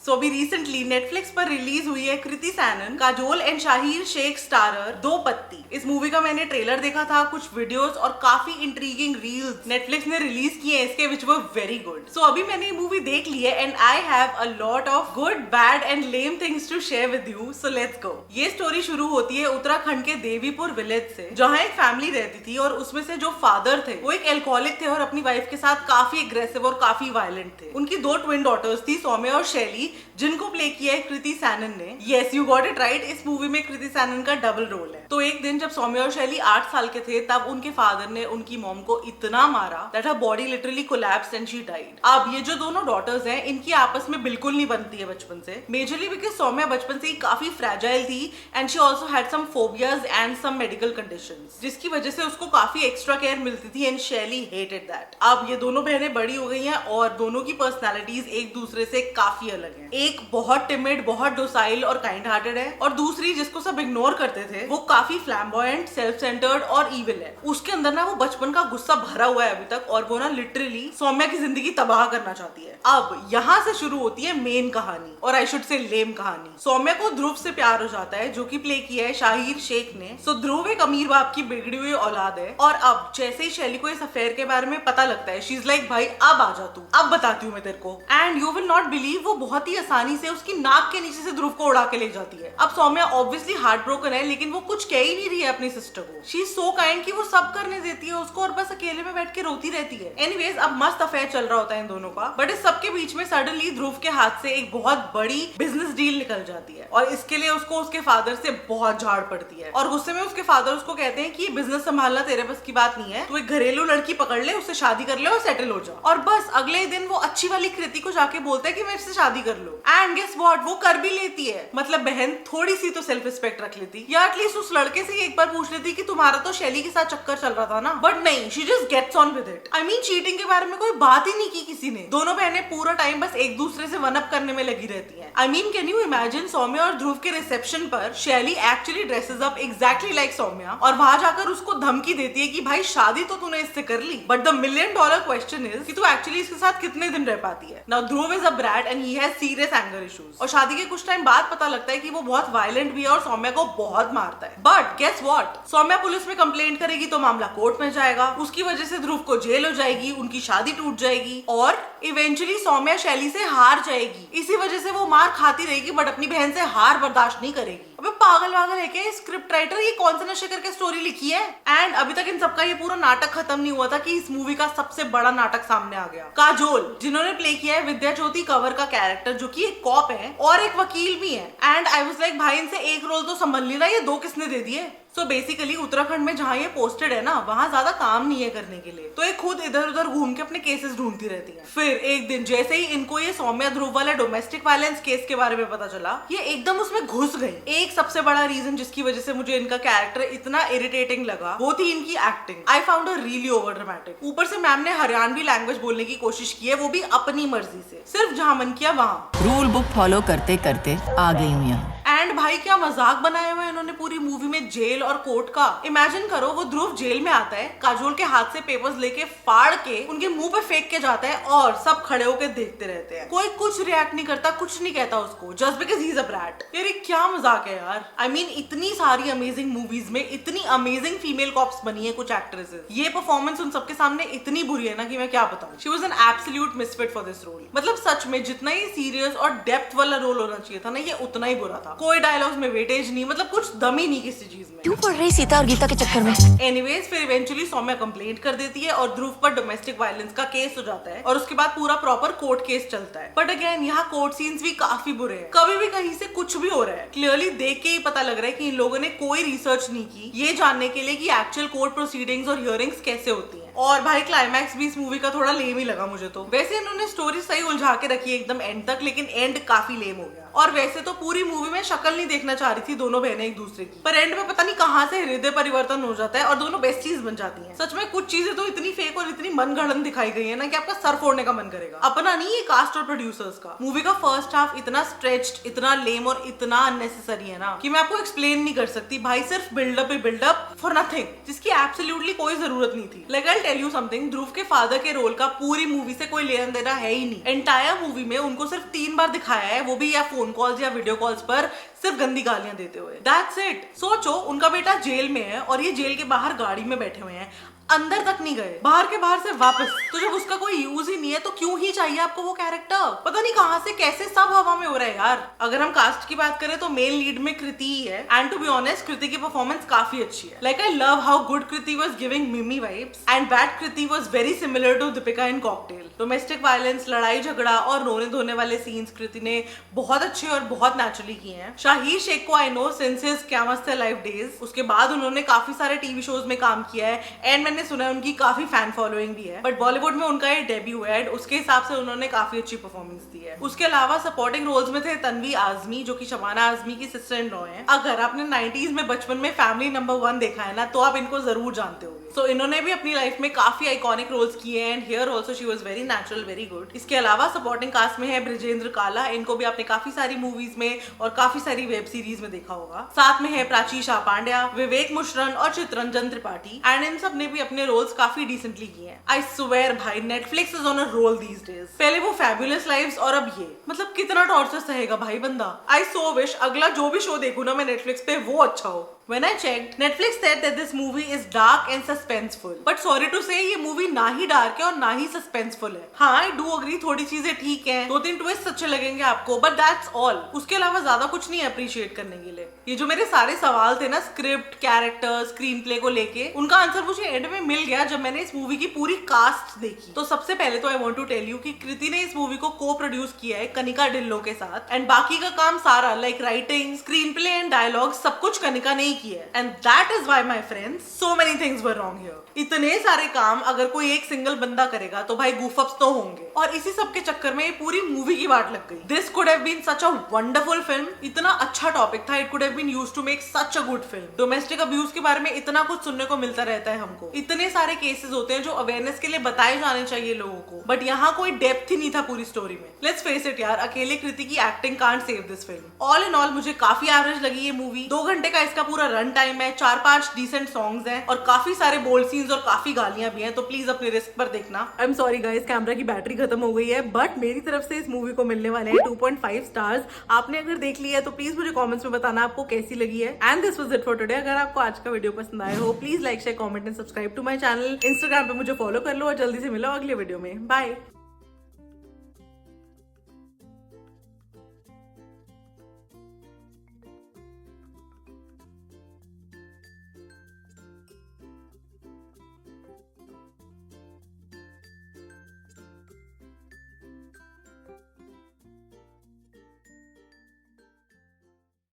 सो अभी recently Netflix पर release हुई है कृति सैनन, काजोल एंड शाहिर शेख स्टारर दो पत्ती। इस मूवी का मैंने ट्रेलर देखा था, कुछ वीडियोस और काफी इंट्रीगिंग रील्स नेटफ्लिक्स ने रिलीज किए हैं इसके, विच वर वेरी गुड। सो अभी मैंने ये मूवी देख ली है and I have a lot of good, bad and lame things to share with you. So let's go. ये स्टोरी शुरू होती है उत्तराखंड के देवीपुर विलेज से, जहाँ एक फैमिली रहती थी और उसमें से जो फादर थे वो एक एल्कोहलिक थे और अपनी वाइफ के साथ काफी एग्रेसिव और काफी वायलेंट थे। उनकी दो ट्विन डॉटर्स थी, सौम्या और शैली, जिनको प्ले किया है कृति सैनन ने। Yes, you got it right, इस मूवी में कृति सैनन का डबल रोल है। तो एक दिन जब सौम्या और शैली 8 साल के थे तब उनके फादर ने उनकी मॉम को इतना मारा that her body literally collapsed and she died. अब ये जो दोनों डॉटर्स हैं इनकी आपस में बिल्कुल नहीं बनती है बचपन से, मेजरली बिकॉज सौम्या बचपन से ही काफी फ्रैजाइल थी and she also had some phobias and some medical conditions, जिसकी वजह से उसको काफी एक्स्ट्रा केयर मिलती थी एंड शैली हेटेड दैट। अब ये दोनों बहनें बड़ी हो गई हैं और दोनों की पर्सनैलिटीज एक दूसरे से काफी अलग है। एक बहुत टिमिड, बहुत डोसाइल और काइंड हार्टेड है और दूसरी जिसको सब इग्नोर करते थे वो काफी फ्लैम्बॉयंट, सेल्फ सेंटर्ड और इविल है। उसके अंदर ना वो बचपन का गुस्सा भरा हुआ है अभी तक और वो ना लिटरली सौम्या की जिंदगी तबाह करना चाहती है। अब यहाँ से शुरू होती है मेन कहानी, और आई शुड से लेम कहानी। सौम्या को ध्रुव से प्यार हो जाता है जो कि प्ले किया है शाहिर शेख ने। सो ध्रुव एक अमीर बाप की बिगड़ी हुई औलाद है और अब जैसे ही शैली को इस अफेयर के बारे में पता लगता है शी इज लाइक भाई अब आ जा तू, अब बताती हूँ मैं तेरे को। And you will not believe वो बहुत ही आसानी से उसकी नाक के नीचे से ध्रुव को उड़ा के ले जाती है। अब सौम्या ऑब्वियसली हार्ट ब्रोकन है लेकिन वो कुछ कह ही नहीं रही है अपनी सिस्टर को। शी इज सो काइंड कि वो सब करने देती है उसको और बस अकेले में बैठ के रोती रहती है। एनीवेज, अब मस्त अफेयर चल रहा होता है इन दोनों का, बट इस सबके बीच में सडनली ध्रुव के हाथ से एक बहुत बड़ी बिजनेस डील निकल जाती है और इसके लिए उसको उसके फादर से बहुत झाड़ पड़ती है। और गुस्से में उसके फादर उसको कहते हैं कि ये बिजनेस संभालना तेरे बस की बात नहीं है, तू एक घरेलू लड़की पकड़ ले, उससे शादी कर ले और सेटल हो जा। और बस अगले दिन वो अच्छी वाली कृति को जाके बोलता है कि मेरे से शादी कर लो। एंड गेस व्हाट, वो कर भी लेती है। मतलब बहन थोड़ी सी तो सेल्फ रिस्पेक्ट रख लेती या एटलीस्ट उस लड़के से एक बार पूछ लेती कि तुम्हारा तो शैली के साथ चक्कर चल रहा था ना, बट नहीं, she just gets on with it. I mean cheating के बारे में कोई बात ही नहीं की किसी ने। दोनों बहनें पूरा टाइम बस एक दूसरे से वन अप करने में लगी रहती हैं। I mean can you imagine, Saumya और ध्रुव के रिसेप्शन पर Shaily actually dresses up exactly like Saumya और वहां जाकर उसको धमकी देती है कि भाई शादी तो तूने इससे कर ली, but the $1 million question is कि तू एक्चुअली इसके साथ कितने दिन रह पाती है। Now Dhruv is a brat and he has serious anger issues और शादी के कुछ टाइम बाद पता लगता है कि वो बहुत वायलेंट भी है और सौम्या को बहुत मारता है। But guess what, Saumya police में कंप्लेंट करेगी तो मामला कोर्ट में जाएगा, उसकी वजह से ध्रुव को जेल हो जाएगी, उनकी शादी टूट जाएगी और इवेंचुअली सौम्या शैली से हार जाएगी। इसी वजह से वो मार खाती रहेगी बट अपनी बहन से हार बर्दाश्त नहीं करेगी। अबे पागल वागल है क्या स्क्रिप्ट राइटर, ये कौन सा नशे करके स्टोरी लिखी है? एंड अभी तक इन सबका ये पूरा नाटक खत्म नहीं हुआ था कि इस मूवी का सबसे बड़ा नाटक सामने आ गया। काजोल, जिन्होंने प्ले किया है विद्या ज्योति कंवर का कैरेक्टर, जो कि एक कॉप है और एक वकील भी है। एंड आई वाज लाइक भाई इनसे एक रोल तो संभल नहीं रहा, ये दो किसने दे दिए? सो बेसिकली उत्तराखंड में जहाँ ये पोस्टेड है ना, वहाँ ज्यादा काम नहीं है करने के लिए, तो ये खुद इधर उधर घूम के अपने केसेस ढूंढती रहती है। फिर एक दिन जैसे ही इनको ये सौम्या ध्रुव वाला डोमेस्टिक वायलेंस केस के बारे में पता चला, ये एकदम उसमें घुस गई। एक सबसे बड़ा रीजन जिसकी वजह से मुझे इनका कैरेक्टर इतना इरिटेटिंग लगा वो थी इनकी acting. I found her really over dramatic. ऊपर से मैम ने हरियाणवी लैंग्वेज बोलने की कोशिश की है, वो भी अपनी मर्जी से, सिर्फ जहाँ मन किया वहाँ। रूल बुक फॉलो करते करते आ गई हूँ यहाँ। एंड भाई क्या मजाक बनाया हुआ है इन्होंने पूरी मूवी में जेल और कोर्ट का। इमेजिन करो वो ध्रुव जेल में आता है, काजोल के हाथ से पेपर्स लेके फाड़ के उनके मुंह पे फेंक के जाता है और सब खड़े होके देखते रहते हैं। कोई कुछ रिएक्ट नहीं करता, कुछ नहीं कहता उसको, just because he is a brat. यार क्या मजाक है यार। आई मीन इतनी सारी अमेजिंग मूवीज में इतनी अमेजिंग फीमेल कॉप्स बनी है कुछ एक्ट्रेसेस, ये परफॉर्मेंस उन सबके सामने इतनी बुरी है ना कि मैं क्या बताऊं। She was an absolute misfit for this role. मतलब सच में जितना ही सीरियस और डेप्थ वाला रोल होना चाहिए था ना, ये उतना ही बुरा था। कोई डायलॉग्स में वेटेज नहीं, मतलब कुछ दम ही नहीं किसी चीज में। क्यों पढ़ रही सीता और गीता के चक्कर में? एनीवेज फिर इवेंचुअली सौम्या कंप्लेंट कर देती है और ध्रुव पर डोमेस्टिक वायलेंस का केस हो जाता है और उसके बाद पूरा प्रॉपर कोर्ट केस चलता है। बट अगेन यहाँ कोर्ट सीन्स भी काफी बुरे हैं, कभी भी कहीं से कुछ भी हो रहा है। क्लियरली देख के ही पता लग रहा है कि इन लोगों ने कोई रिसर्च नहीं की ये जानने के लिए कि एक्चुअल कोर्ट प्रोसीडिंग्स और हियरिंग्स कैसे होती है। और भाई क्लाइमैक्स भी इस मूवी का थोड़ा लेम ही लगा मुझे तो। वैसे इन्होंने स्टोरी सही उलझा के रखी है एकदम एंड तक, लेकिन एंड काफी लेम हो गया। और वैसे तो पूरी मूवी में शक्ल नहीं देखना चाह रही थी दोनों बहनें एक दूसरे की, पर एंड में पता नहीं कहां से हृदय परिवर्तन हो जाता है और दोनों बेस्टीज बन जाती हैं। सच में कुछ चीजें तो इतनी फेक और इतनी मनगढ़ंत दिखाई गई है ना कि आपका सर फोड़ने का मन करेगा। अपना नहीं, ये कास्ट और प्रोड्यूसर्स का। मूवी का फर्स्ट हाफ इतना स्ट्रेच्ड, इतना लेम और इतना अननेसेसरी है ना कि मैं आपको एक्सप्लेन नहीं कर सकती भाई। सिर्फ बिल्डअप ही बिल्डअप फॉर नथिंग, जिसकी एब्सोल्युटली कोई जरूरत नहीं थी। Like I tell you something, Dhruv के फादर के रोल का पूरी मूवी से कोई लेना देना है ही नहीं। एंटायर मूवी में उनको सिर्फ 3 बार दिखाया है, वो भी या फोन कॉल्स या वीडियो कॉल्स पर सिर्फ गंदी गालियां देते हुए। That's it. सोचो, उनका बेटा जेल में है और ये जेल के बाहर गाड़ी में बैठे हुए हैं, अंदर तक नहीं गए, बाहर के बाहर से वापस। तो जब उसका कोई यूज ही नहीं है तो क्यों ही चाहिए आपको वो कैरेक्टर? पता नहीं कहां से कैसे सब हवा में हो रहा है यार। अगर हम कास्ट की बात करें तो मेन लीड में कृति ही है, and to be honest Kriti की परफॉर्मेंस काफी अच्छी है। Like I love how good Kriti was giving Mimi vibes and bad Kriti was very similar to Deepika in Cocktail. Domestic violence, लड़ाई झगड़ा और रोने धोने वाले सीन्स कृति ने बहुत अच्छे और बहुत नेचुरली किए हैं। शाहिर शेख को आई नो सिंस हिज क्या मस्त है लाइफ डेज, उसके बाद उन्होंने काफी सारे टीवी शोज में काम किया है एंड मैंने सुना है उनकी काफी फैन फॉलोइंग भी है, बट बॉलीवुड में उनका ये डेब्यू है, उसके हिसाब से उन्होंने काफी अच्छी परफॉर्मेंस दी है। उसके अलावा सपोर्टिंग रोल्स में थे तन्वी आजमी, जो कि शबाना आजमी की सिस्टर इन लॉ हैं। अगर आपने 90s में बचपन में फैमिली नंबर 1 देखा है ना, तो आप इनको जरूर जानते होंगे। सो इन्होंने भी अपनी लाइफ में काफी आइकॉनिक रोल्स किए हैं and here also she was very natural, very good. इसके अलावा सपोर्टिंग कास्ट में है ब्रिजेंद्र काला, इनको भी आपने काफी सारी मूवीज में और काफी सारी वेब सीरीज में देखा होगा। साथ में है प्राची शाह पांड्या, विवेक मुशरन और चित्रंजन त्रिपाठी, एंड इन सब ने भी अपने रोल्स काफी डिसेंटली किए हैं। आई स्वेयर भाई, Netflix is on a roll these days. पहले वो फैबुलस लाइव्स और अब ये, मतलब कितना टॉर्चर सहेगा भाई बंदा। आई सो विश अगला जो भी शो देखूं ना मैं नेटफ्लिक्स पे वो अच्छा हो। When I checked, Netflix said that this movie is dark and suspenseful. But sorry to say, ये मूवी ना ही डार्क है और ना ही सस्पेंसफुल है। हाँ, I do agree, थोड़ी चीजें ठीक हैं, 2-3 ट्विस्ट अच्छे लगेंगे आपको, but that's all. उसके अलावा ज्यादा कुछ नहीं अप्रिशिएट करने के लिए। ये जो मेरे सारे सवाल थे ना स्क्रिप्ट, कैरेक्टर, स्क्रीन प्ले को लेके, उनका आंसर मुझे एंड में मिल गया जब मैंने इस मूवी की पूरी कास्ट देखी। तो सबसे पहले तो I want to tell you कि कृति ने इस मूवी को को प्रोड्यूस किया है कनिका ढिल्लों के साथ, एंड बाकी का काम सारा like writing, screen play and dialogue सब कुछ कनिका ने ही किया है। And that is why my friends so many things were wrong here. इतने सारे काम अगर कोई एक सिंगल बंदा करेगा तो भाई गूफअप्स तो होंगे, और इसी सब के चक्कर में ये पूरी मूवी की वाट लग गई। This could have been such a wonderful film, इतना अच्छा टॉपिक था, it could have been used to make such a good film. Domestic abuse के बारे में इतना कुछ सुनने को मिलता रहता है हमको, इतने सारे केसेस होते हैं जो अवेयरनेस के लिए बताए जाने चाहिए लोगों को, बट यहाँ कोई डेप्थ ही नहीं था पूरी स्टोरी में। लेट्स फेस इट यार, अकेले कृति की acting can't save this film. All in all मुझे काफी एवरेज लगी ये मूवी। 2 घंटे का इसका पूरा रन टाइम है, 4-5 डिसेंट सॉन्ग्स हैं और काफी सारे बोल्ड सीन्स और काफी गालियां भी हैं, तो प्लीज अपने रिस्क पर देखना। I am sorry guys, camera की बैटरी खत्म हो गई है, बट मेरी तरफ से इस मूवी को मिलने वाले हैं 2.5 स्टार्स। आपने अगर देख लिया है तो प्लीज मुझे कमेंट्स में बताना आपको कैसी लगी है। And this was it for today. अगर आपको आज का वीडियो पसंद आया हो please like, share, comment and subscribe to my channel. Instagram पे मुझे फॉलो कर लो और जल्दी से मिलो अगले वीडियो में। बाय।